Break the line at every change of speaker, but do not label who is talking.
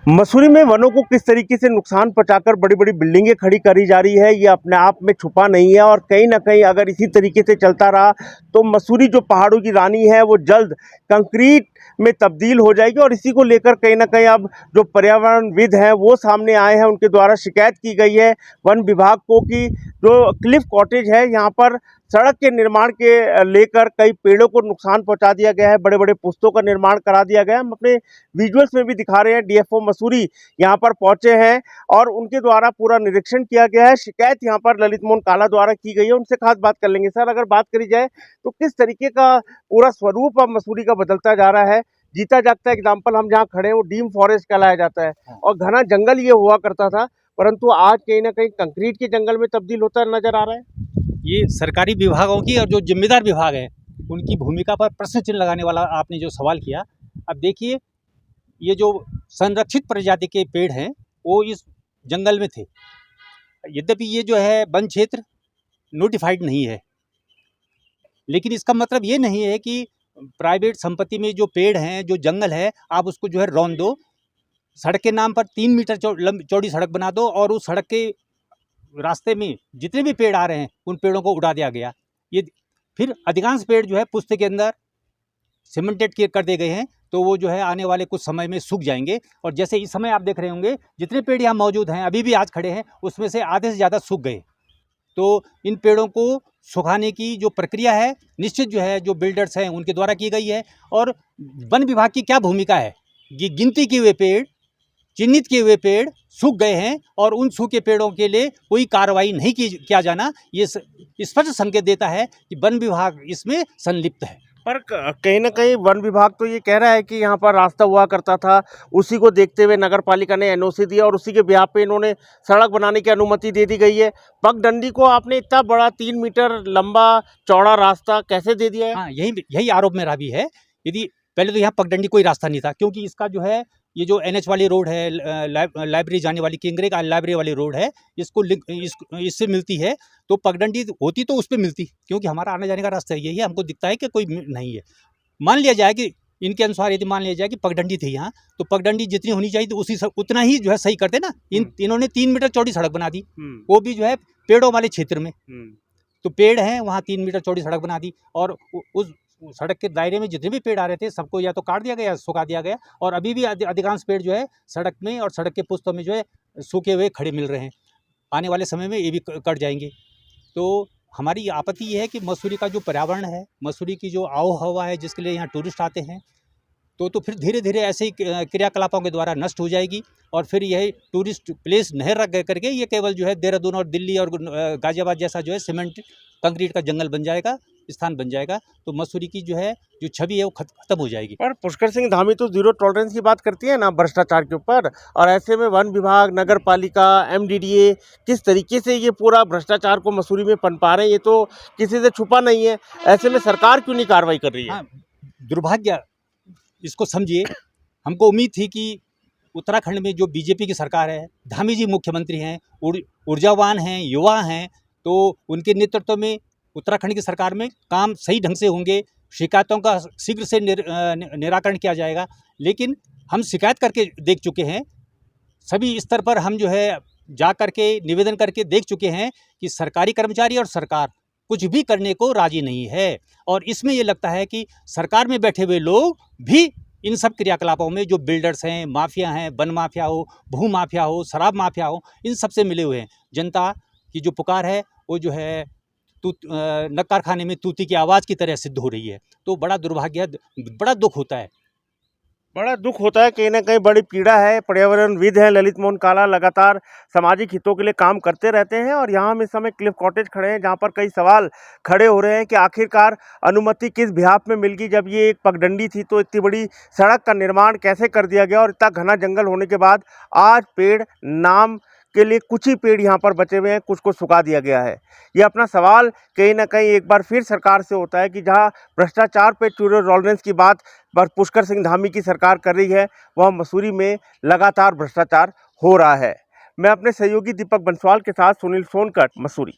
मसूरी में वनों को किस तरीके से नुकसान पहुंचाकर बड़ी बड़ी बिल्डिंगें खड़ी करी जा रही है, ये अपने आप में छुपा नहीं है। और कहीं ना कहीं अगर इसी तरीके से चलता रहा तो मसूरी जो पहाड़ों की रानी है वो जल्द कंक्रीट में तब्दील हो जाएगी। और इसी को लेकर कहीं ना कहीं अब जो पर्यावरणविद हैं वो सामने आए हैं, उनके द्वारा शिकायत की गई है वन विभाग को कि जो क्लिफ कॉटेज है यहाँ पर सड़क के निर्माण के लेकर कई पेड़ों को नुकसान पहुंचा दिया गया है, बड़े बड़े पुस्तों का निर्माण करा दिया गया है। हम अपने विजुअल्स में भी दिखा रहे हैं, डीएफओ मसूरी यहाँ पर पहुंचे हैं और उनके द्वारा पूरा निरीक्षण किया गया है। शिकायत यहाँ पर ललित मोहन काला द्वारा की गई है, उनसे खास बात कर लेंगे। सर, अगर बात करी जाए तो किस तरीके का पूरा स्वरूप अब मसूरी का बदलता जा रहा है? जीता जागता एग्जाम्पल हम जहाँ खड़े हैं वो डीम फॉरेस्ट कहलाया जाता है और घना जंगल ये हुआ करता था, परंतु आज कहीं ना कहीं कंक्रीट के जंगल में तब्दील होता नजर आ रहा है।
ये सरकारी विभागों की और जो जिम्मेदार विभाग हैं उनकी भूमिका पर प्रश्न चिन्ह लगाने वाला आपने जो सवाल किया। अब देखिए, ये जो संरक्षित प्रजाति के पेड़ हैं वो इस जंगल में थे। यद्यपि ये जो है वन क्षेत्र नोटिफाइड नहीं है, लेकिन इसका मतलब ये नहीं है कि प्राइवेट संपत्ति में जो पेड़ हैं, जो जंगल है, आप उसको जो है रौंद दो। सड़क के नाम पर 3 मीटर चौड़ी सड़क बना दो और उस सड़क के रास्ते में जितने भी पेड़ आ रहे हैं उन पेड़ों को उड़ा दिया गया। ये फिर अधिकांश पेड़ जो है पुस्ते के अंदर सीमेंटेड कर दिए गए हैं, तो वो जो है आने वाले कुछ समय में सूख जाएंगे। और जैसे इस समय आप देख रहे होंगे जितने पेड़ यहाँ मौजूद हैं, अभी भी आज खड़े हैं, उसमें से आधे से ज़्यादा सूख गए। तो इन पेड़ों को सुखाने की जो प्रक्रिया है निश्चित जो है जो बिल्डर्स हैं उनके द्वारा की गई है। और वन विभाग की क्या भूमिका है कि गिनती किए हुए पेड़, चिन्हित किए हुए पेड़ सूख गए हैं और उन सूखे पेड़ों के लिए कोई कार्रवाई नहीं किया जाना, ये स्पष्ट संकेत देता है कि वन विभाग इसमें संलिप्त है।
पर कहीं ना कहीं वन विभाग तो ये कह रहा है कि यहाँ पर रास्ता हुआ करता था, उसी को देखते हुए नगर पालिका ने एनओसी दिया और उसी के ब्याह पे इन्होंने सड़क बनाने की अनुमति दे दी गई है। पगडंडी को आपने इतना बड़ा 3 मीटर लंबा चौड़ा रास्ता कैसे दे दिया है?
हाँ, यही आरोप मेरा भी है। यदि पहले तो यहाँ पगडंडी कोई रास्ता नहीं था, क्योंकि इसका जो है ये जो एनएच वाली रोड है, लाइब्रेरी जाने वाली, किंगरे का लाइब्रेरी वाली रोड है, इससे मिलती है। तो पगडंडी होती तो उस पर मिलती, क्योंकि हमारा आने जाने का रास्ता यही है। हमको दिखता है कि कोई नहीं है। मान लिया जाए कि इनके अनुसार यदि मान लिया जाए कि पगडंडी थी यहाँ, तो पगडंडी जितनी होनी चाहिए तो उतना ही जो है सही करते ना। इन्होंने 3 मीटर चौड़ी सड़क बना दी, वो भी जो है पेड़ों वाले क्षेत्र में। तो पेड़ हैं वहाँ 3 मीटर चौड़ी सड़क बना दी और उस सड़क के दायरे में जितने भी पेड़ आ रहे थे सबको या तो काट दिया गया या सुखा दिया गया। और अभी भी अधिकांश पेड़ जो है सड़क में और सड़क के पुस्तों में जो है सूखे हुए खड़े मिल रहे हैं। आने वाले समय में ये भी कट जाएंगे। तो हमारी आपत्ति ये है कि मसूरी का जो पर्यावरण है, मसूरी की जो आओ हवा है, जिसके लिए यहाँ टूरिस्ट आते हैं, तो फिर धीरे धीरे ऐसे ही क्रियाकलापों के द्वारा नष्ट हो जाएगी। और फिर यह टूरिस्ट प्लेस नहीं रख करके ये केवल जो है देहरादून और दिल्ली और गाजियाबाद जैसा जो है सीमेंट कंक्रीट का जंगल बन जाएगा, स्थान बन जाएगा। तो मसूरी की जो है जो छवि है वो खत्म हो जाएगी।
पर पुष्कर सिंह धामी तो जीरो टॉलरेंस की बात करती है ना भ्रष्टाचार के ऊपर, और ऐसे में वन विभाग, नगर पालिका, एमडीडीए किस तरीके से ये पूरा भ्रष्टाचार को मसूरी में पनपा रहे हैं, ये तो किसी से छुपा नहीं है। ऐसे में सरकार क्यों नहीं कार्रवाई कर रही है?
हाँ, दुर्भाग्य, इसको समझिए। हमको उम्मीद थी कि उत्तराखंड में जो बीजेपी की सरकार है, धामी जी मुख्यमंत्री हैं, ऊर्जावान हैं, युवा हैं, तो उनके नेतृत्व में उत्तराखंड की सरकार में काम सही ढंग से होंगे, शिकायतों का शीघ्र से निराकरण किया जाएगा। लेकिन हम शिकायत करके देख चुके हैं, सभी स्तर पर हम जो है जा करके निवेदन करके देख चुके हैं कि सरकारी कर्मचारी और सरकार कुछ भी करने को राजी नहीं है। और इसमें ये लगता है कि सरकार में बैठे हुए लोग भी इन सब क्रियाकलापों में, जो बिल्डर्स हैं, माफिया हैं, वन माफिया हो, भू माफिया हो, शराब माफिया हो, इन सब से मिले हुए हैं। जनता की जो पुकार है वो जो है नक्कार खाने में तूती की आवाज़ की तरह सिद्ध हो रही है। तो बड़ा दुर्भाग्य, बड़ा दुख होता है।
बड़ा दुख होता है, कहीं ना कहीं बड़ी पीड़ा है। पर्यावरणविद हैं ललित मोहन काला, लगातार सामाजिक हितों के लिए काम करते रहते हैं और यहाँ हम इस समय क्लिफ कॉटेज खड़े हैं, जहाँ पर कई सवाल खड़े हो रहे हैं कि आखिरकार अनुमति किस बिहाफ में मिल गई। जब ये एक पगडंडी थी तो इतनी बड़ी सड़क का निर्माण कैसे कर दिया गया, और इतना घना जंगल होने के बाद आज पेड़ नाम के लिए कुछ ही पेड़ यहाँ पर बचे हुए हैं, कुछ को सुखा दिया गया है। ये अपना सवाल कहीं ना कहीं एक बार फिर सरकार से होता है कि जहाँ भ्रष्टाचार पे जीरो टॉलरेंस की बात पर पुष्कर सिंह धामी की सरकार कर रही है, वह मसूरी में लगातार भ्रष्टाचार हो रहा है। मैं अपने सहयोगी दीपक बंसवाल के साथ सुनील सोनकर, मसूरी।